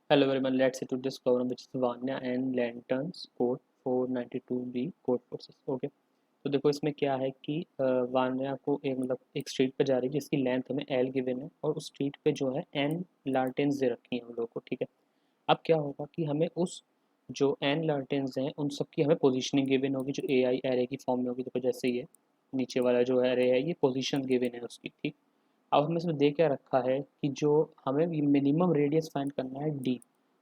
Hello everyone, let's see to this problem which is Vanya and Lanterns code 492B code forces. Okay, तो देखो इसमें क्या है कि वान्या को एक स्ट्रीट पे जा रही है जिसकी लेंथ हमें एल गिवन है और उस स्ट्रीट पे जो है एन लार्टेन्स दे रखी हैं हम लोग को। ठीक है, अब क्या होगा कि हमें उस जो एन लार्टेन्स हैं उन सब की हमें पोजीशनिंग गिवन होगी जो ए आई एरे की फॉर्म में होगी। देखो जैसे ये नीचे वाला जो एरे है ये पोजीशन गिवन है उसकी। ठीक, अब हमें इसमें दे क्या रखा है कि जो हमें मिनिमम रेडियस फाइंड करना है डी,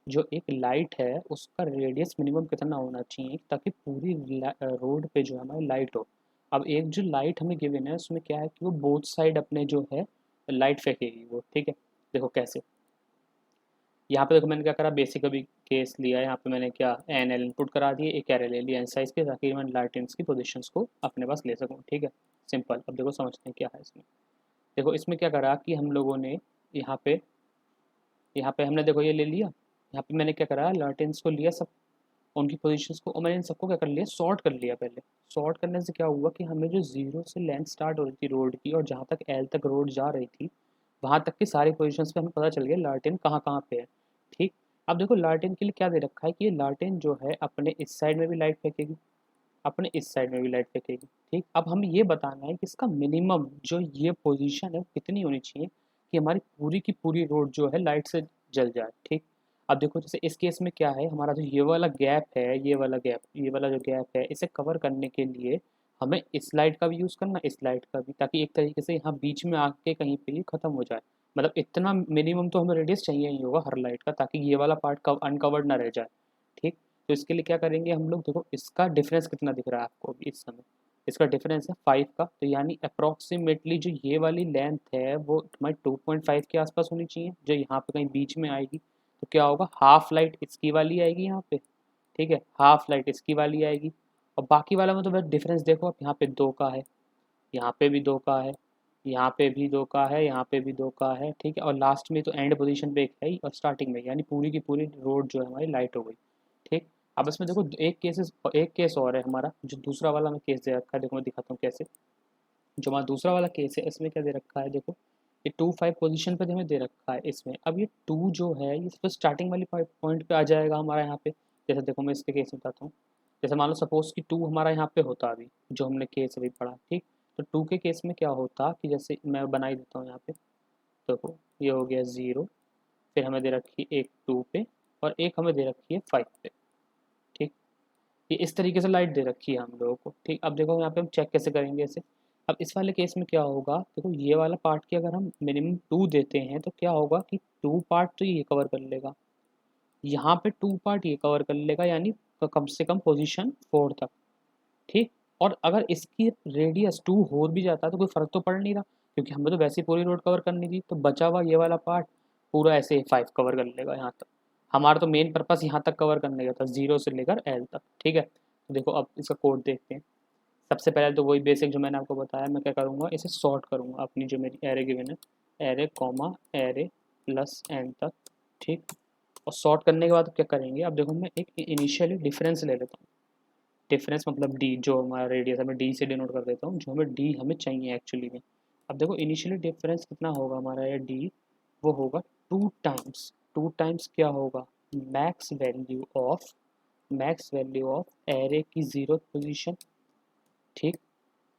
जो एक लाइट है उसका रेडियस मिनिमम कितना होना चाहिए ताकि पूरी रोड पे जो है हमारी लाइट हो। अब एक जो लाइट हमें गिवन है उसमें क्या है कि वो बोथ साइड अपने जो है लाइट फेंकेगी वो। ठीक है, देखो कैसे। यहाँ पे देखो मैंने क्या करा, बेसिक अभी केस लिया है। यहाँ पे मैंने क्या एन एल इनपुट करा दिए, एक एरे ले लिया एन साइज के ताकि मैं लाइटेंस की पोजीशंस को अपने पास ले सकूँ। ठीक है, सिंपल। अब देखो समझते हैं क्या है इसमें। देखो इसमें क्या करा कि हम लोगों ने यहाँ पे हमने देखो ये ले लिया। यहाँ पे मैंने क्या करा, लार्टेंस को लिया सब उनकी पोजीशंस को, और मैंने इन सबको क्या कर लिया, सॉर्ट कर लिया। पहले सॉर्ट करने से क्या हुआ कि हमें जो जीरो से लेंथ स्टार्ट हो रही थी रोड की और जहाँ तक एल तक रोड जा रही थी वहाँ तक की सारी पोजीशंस पे हमें पता चल गया लार्टेन कहाँ कहाँ पे है। ठीक, अब देखो लार्टेन के लिए क्या दे रखा है कि ये लार्टेन जो है अपने इस साइड में भी लाइट फेंकेगी, अपने इस साइड में भी लाइट फेंकेगी। ठीक, अब हमें ये बताना है कि इसका मिनिमम जो ये पोजीशन है वो कितनी होनी चाहिए कि हमारी पूरी की पूरी रोड जो है लाइट से जल जाए। ठीक, अब देखो जैसे इस केस में क्या है, हमारा जो ये वाला गैप है, ये वाला जो गैप है इसे कवर करने के लिए हमें इस लाइट का भी यूज़ करना, इस लाइट का भी, ताकि एक तरीके से यहाँ बीच में आके कहीं पे ये ख़त्म हो जाए। मतलब इतना मिनिमम तो हमें रेडियस चाहिए ही होगा हर लाइट का ताकि ये वाला पार्ट अनकवर्ड ना रह जाए। ठीक, तो इसके लिए क्या करेंगे हम लोग, देखो इसका डिफरेंस कितना दिख रहा है आपको अभी इस समय, इसका डिफरेंस है 5 का। तो यानी अप्रॉक्सीमेटली जो ये वाली लेंथ है वो तुम्हारी 2.5 के आसपास होनी चाहिए, जो यहाँ पे कहीं बीच में आएगी। तो क्या होगा, हाफ लाइट इसकी वाली आएगी यहाँ पे। ठीक है, हाफ लाइट इसकी वाली आएगी। और बाकी वाला में तो बस डिफरेंस देखो, अब यहाँ पे 2 का है, यहाँ पे भी 2 का है, यहाँ पे भी 2 का है, यहाँ पे भी 2 का है। ठीक है, और लास्ट में तो एंड पोजीशन पे एक है ही और स्टार्टिंग में, यानी पूरी की पूरी रोड जो है हमारी लाइट हो गई। ठीक, अब इसमें देखो एक केस और है हमारा, जो दूसरा वाला में केस दे रखा है। देखो मैं दिखाता हूँ कैसे। जो हमारा दूसरा वाला केस है इसमें क्या दे रखा है, देखो ये 2 5 पोजीशन पे हमें दे रखा है इसमें। अब ये 2 जो है ये सबसे स्टार्टिंग वाली पॉइंट पे आ जाएगा हमारा यहाँ पे। जैसे देखो मैं इसके केस में बताता हूँ। जैसे मान लो सपोज कि 2 हमारा यहाँ पे होता अभी, जो हमने केस अभी पढ़ा। ठीक, तो 2 के केस में क्या होता कि जैसे मैं बना ही देता हूँ यहाँ पे। देखो ये हो गया 0, फिर हमें दे रखी है एक 2 पे और एक हमें दे रखी है 5 पे। ठीक, ये इस तरीके से लाइट दे रखी है हम लोगों को। ठीक, अब देखो यहाँ पे हम चेक कैसे करेंगे इसे। अब इस वाले केस में क्या होगा, देखो ये वाला पार्ट की अगर हम मिनिमम 2 देते हैं तो क्या होगा कि 2 पार्ट तो ये कवर कर लेगा, यहाँ पे 2 पार्ट ये कवर कर लेगा, यानी कम से कम पोजीशन 4 तक। ठीक, और अगर इसकी रेडियस 2 हो भी जाता तो कोई फ़र्क तो पड़ नहीं रहा, क्योंकि हमें तो वैसे ही पूरी रोड कवर करनी थी। तो बचा हुआ ये वाला पार्ट पूरा ऐसे 5 कवर कर लेगा यहाँ तक। हमारा तो मेन पर्पस यहाँ तक कवर करने का था, 0 से लेकर एल तक। ठीक है, तो देखो अब इसका कोड देखते हैं। सबसे पहले तो वही बेसिक जो मैंने आपको बताया, मैं क्या करूँगा, इसे सॉर्ट करूँगा अपनी जो मेरी एरे गिवन है, array comma array plus n तक। ठीक, और सॉर्ट करने के बाद क्या करेंगे, अब देखो मैं एक इनिशियली डिफरेंस ले लेता हूँ। डिफरेंस मतलब डी, जो हमारा रेडियस है मैं डी से डिनोट कर देता हूँ, जो हमें डी हमें चाहिए एक्चुअली में। अब देखो इनिशियली डिफरेंस कितना होगा हमारा, ये डी वो होगा 2 टाइम्स क्या होगा, मैक्स वैल्यू ऑफ एरे की 0th पोजीशन। ठीक,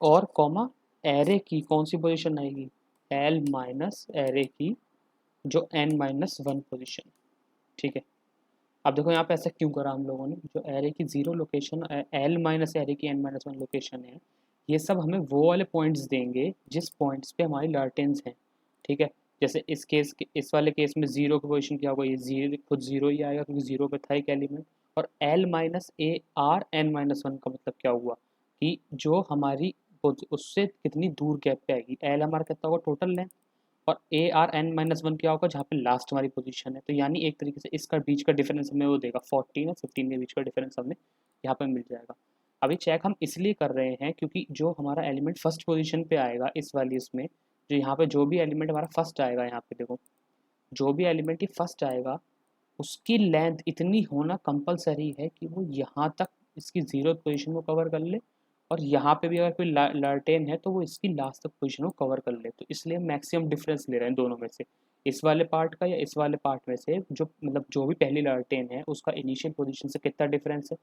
और कॉमा एरे की कौन सी पोजीशन आएगी, एल माइनस एरे की जो n-1 पोजीशन। ठीक है, अब देखो यहाँ पे ऐसा क्यों करा हम लोगों ने, जो एरे की 0 लोकेशन, एल माइनस एरे की n-1 लोकेशन है, ये सब हमें वो वाले पॉइंट्स देंगे जिस पॉइंट्स पे हमारी लार्टेन्स हैं। ठीक है, जैसे इस वाले केस में 0 की पोजीशन क्या होगा, ये 0 खुद 0 ही आएगा क्योंकि 0 पे था एक एलिमेंट। और L minus A R n-1 का मतलब क्या हुआ कि जो हमारी उससे कितनी दूर गैप पे आएगी। एल हमारा कितना होगा टोटल लेंथ, और ए आर n-1 क्या होगा जहाँ पे लास्ट हमारी पोजीशन है। तो यानी एक तरीके से इसका बीच का डिफरेंस हमें वो देगा, 14 और 15 के बीच का डिफरेंस हमें यहाँ पे मिल जाएगा। अभी चेक हम इसलिए कर रहे हैं क्योंकि जो हमारा एलिमेंट फर्स्ट पोजीशन पे आएगा इस वाली इसमें, जो यहाँ पे जो भी एलिमेंट हमारा फर्स्ट आएगा, यहाँ पे देखो जो भी एलिमेंट ही फर्स्ट आएगा उसकी लेंथ इतनी होना कंपलसरी है कि वो यहाँ तक इसकी 0th पोजीशन को कवर कर ले, और यहाँ पे भी अगर कोई लार्टेन है तो वो इसकी लास्ट तक पोजीशन को कवर कर ले। तो इसलिए मैक्सिमम डिफरेंस ले रहे हैं दोनों में से, इस वाले पार्ट का या इस वाले पार्ट में से जो मतलब जो भी पहली लालटेन है उसका इनिशियल पोजीशन से कितना डिफरेंस है,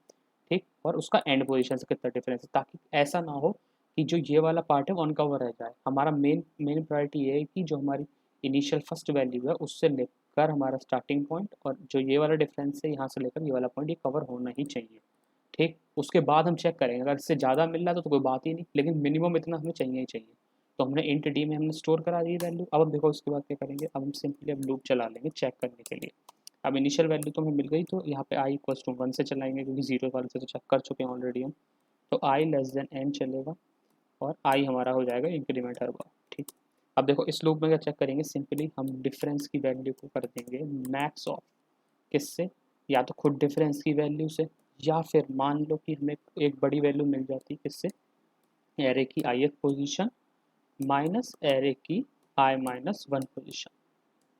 ठीक, और उसका एंड पोजीशन से कितना डिफरेंस है, ताकि ऐसा ना हो कि जो ये वाला पार्ट है वो अनकवर रह जाए। हमारा मेन प्रायोरिटी ये है कि जो हमारी इनिशियल फर्स्ट वैल्यू है उससे लेकर हमारा स्टार्टिंग पॉइंट और जो ये वाला डिफरेंस है यहाँ से लेकर ये वाला पॉइंट ये कवर होना ही चाहिए, ठीक। उसके बाद हम चेक करेंगे, अगर इससे ज़्यादा मिल रहा है तो कोई बात ही नहीं, लेकिन मिनिमम इतना हमें चाहिए ही चाहिए। तो हमने इंट डी में हमने स्टोर करा दी वैल्यू। अब हम देखो उसके बाद क्या करेंगे, अब हम सिंपली अब लूप चला लेंगे चेक करने के लिए। अब इनिशियल वैल्यू तो हमें मिल गई, तो यहाँ पे आई इक्वल्स टू 1 से चलाएंगे क्योंकि 0 वाले से तो चेक कर चुके हैं ऑलरेडी हम। तो आई लेस देन एन चलेगा और आई हमारा हो जाएगा इंक्रीमेंट हर बार, ठीक। अब देखो इस लूप में क्या चेक करेंगे, सिंपली हम डिफरेंस की वैल्यू को कर देंगे मैक्स ऑफ, किससे, या तो खुद डिफरेंस की वैल्यू से, या फिर मान लो कि हमें एक बड़ी वैल्यू मिल जाती है किससे, एरे की ith पोजीशन माइनस एरे की i-1 पोजीशन।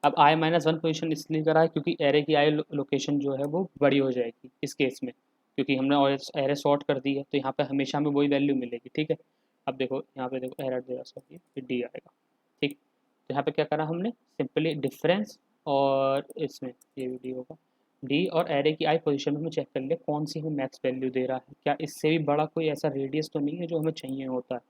अब i-1 पोजीशन इसलिए करा है क्योंकि एरे की आई लोकेशन जो है वो बड़ी हो जाएगी इस केस में, क्योंकि हमने और एरे सॉर्ट कर दी है, तो यहाँ पे हमेशा हमें वही वैल्यू मिलेगी, ठीक है। अब देखो यहाँ पे देखो एरर दे रहा, सॉरी डी आएगा, ठीक। तो यहाँ पे क्या करा हमने, सिंपली डिफरेंस और इसमें ये भी डी होगा, डी और एरे की आई पोजीशन में हमें चेक कर लिया कौन सी हमें मैक्स वैल्यू दे रहा है, क्या इससे भी बड़ा कोई ऐसा रेडियस तो नहीं है जो हमें चाहिए होता है।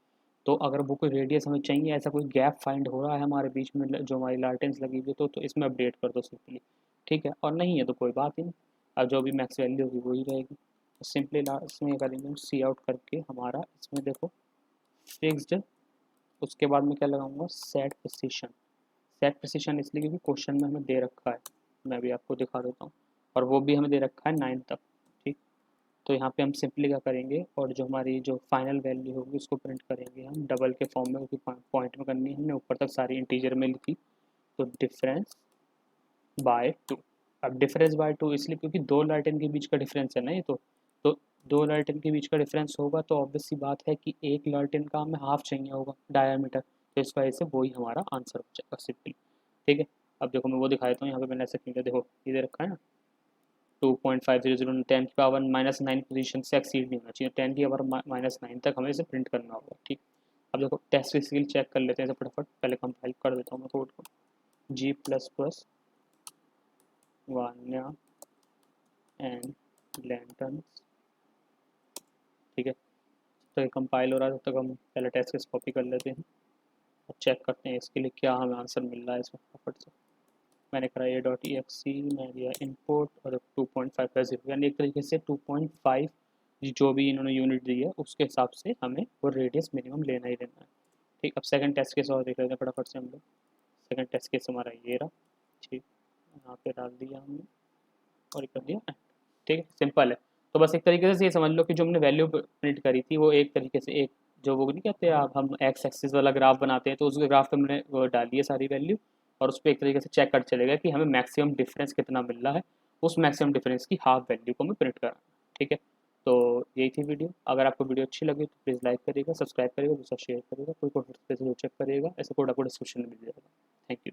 तो अगर वो कोई रेडियस हमें चाहिए, ऐसा कोई गैप फाइंड हो रहा है हमारे बीच में जो हमारी लालटेन्स लगी हुई है, तो इसमें अपडेट कर दो सिंपली, ठीक है। और नहीं है तो कोई बात ही नहीं, अब जो भी मैक्स वैल्यू होगी वही रहेगी। तो सिंपली इसमें करेंगे हम सी आउट करके हमारा इसमें देखो फिक्स्ड, उसके बाद में क्या लगाऊंगा, सेट प्रिसिशन। सेट प्रिसिशन इसलिए क्योंकि क्वेश्चन में हमें दे रखा है, मैं भी आपको दिखा देता हूँ, और वो भी हमें दे रखा है 9 तक, ठीक। तो यहाँ पे हम सिंपली क्या करेंगे, और जो हमारी जो फाइनल वैल्यू होगी उसको प्रिंट करेंगे हम डबल के फॉर्म में, क्योंकि पॉइंट में करनी है हमने, ऊपर तक सारी इंटीजर में लिखी। तो डिफरेंस बाय 2। अब डिफरेंस बाय 2 इसलिए क्योंकि दो लालटेन के बीच का डिफरेंस है ना ये, तो दो लालटेन के बीच का डिफरेंस होगा तो ऑब्वियस सी बात है कि एक लालटेन का हमें हाफ चाहिए होगा डायमीटर, तो इस वजह से वही हमारा आंसर हो जाएगा सिंपली, ठीक है। अब देखो मैं वो दिखा देता हूँ, यहाँ पे मैंने ऐसे क्लिक किया, देखो ये दे रखा है ना 2.500 10 की पावर -9 पोजीशन से एक्सीड नहीं होना चाहिए, 10 की पावर -9 तक हमें इसे प्रिंट करना होगा, ठीक। अब देखो टेस्ट स्किल चेक कर लेते हैं इसे फटाफट, पहले कंपाइल कर देता हूँ मैं कोड को, G++ वान्या एंड लैंटर्न्स, ठीक है। तो ये कंपाइल हो रहा है, तब तक हम पहले टेस्ट केस कॉपी कर लेते हैं और चेक करते हैं इसके लिए क्या हमें आंसर मिल रहा है इसमें फटाफट से। मैंने करा a.exe, मैं दिया इनपुट और 2.5 यानी एक तरीके से 2.5 जो भी इन्होंने यूनिट दी है उसके हिसाब से हमें वो रेडियस मिनिमम लेना ही लेना है, ठीक। अब सेकंड टेस्ट केस और देख लेते हैं फटाफट से हम लोग। सेकंड टेस्ट केस हमारा ये रहा, ठीक, यहाँ पे डाल दिया हमने और कर दिया, ठीक है, सिंपल है। तो बस एक तरीके से ये समझ लो कि जो हमने वैल्यू प्रिंट करी थी वो एक तरीके से एक जो वो नहीं कहते आप, हम एक्स एक्सिस वाला ग्राफ बनाते हैं, तो उस ग्राफ पे हमने वो डाली है सारी वैल्यू, और उस पर एक तरीके से चेक कर चलेगा कि हमें मैक्सिमम डिफरेंस कितना मिल रहा है, उस मैक्सिमम डिफरेंस की हाफ वैल्यू को हमें प्रिंट कराना, ठीक है। तो यही थी वीडियो। अगर आपको वीडियो अच्छी लगी तो प्लीज़ लाइक करिएगा, सब्सक्राइब करिएगा, दूसरा शेयर करिएगा, कोई चेक करिएगा, ऐसे कोड आपको डिस्क्रिप्शन में मिल जाएगा। Thank you.